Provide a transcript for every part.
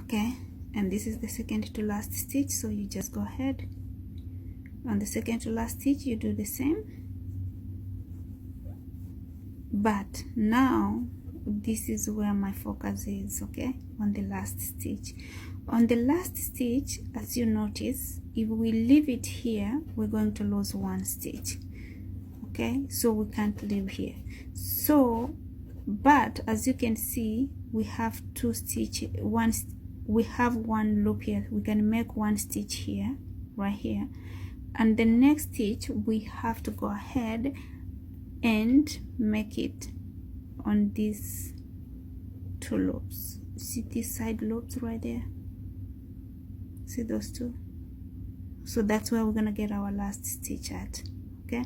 Okay, and this is the second to last stitch, so you just go ahead on the second to last stitch, you do the same. But now this is where my focus is, okay, on the last stitch. On the last stitch, as you notice, if we leave it here, we're going to lose one stitch, okay, so we can't leave here. So but as you can see, we have two stitches, we have one loop here. We can make one stitch here, right here, and the next stitch we have to go ahead and make it on these two loops. See these side loops right there? See those two? So that's where we're gonna get our last stitch at. Okay,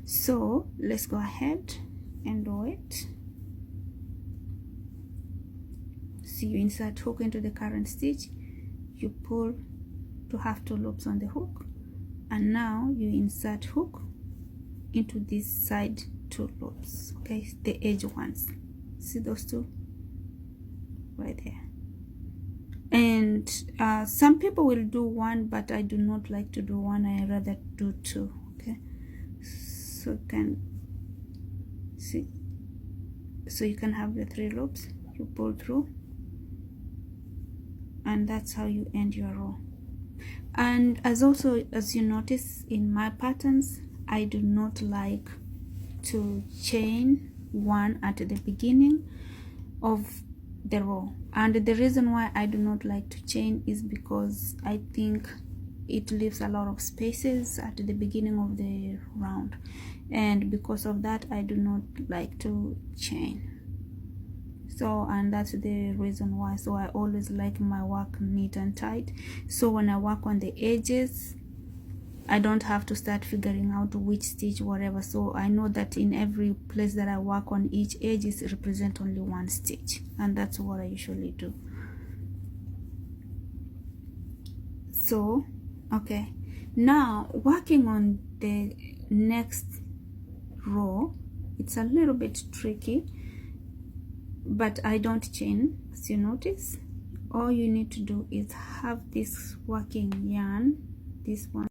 so let's go ahead and do it. So you insert hook into the current stitch, you pull to have two loops on the hook, and now you insert hook into this side two loops, okay, the edge ones. See those two right there? And some people will do one, but I do not like to do one. I rather do two. Okay, so you can see, so you can have the three loops, you pull through, and that's how you end your row. And as you notice in my patterns, I do not like to chain one at the beginning of the row, and the reason why I do not like to chain is because I think it leaves a lot of spaces at the beginning of the round, and because of that I do not like to chain. So, and that's the reason why. So I always like my work neat and tight, so when I work on the edges I don't have to start figuring out which stitch whatever. So I know that in every place that I work on, each edges represent only one stitch, and that's what I usually do. So okay, now working on the next row, it's a little bit tricky, but I don't chain. As you notice, all you need to do is have this working yarn, this one,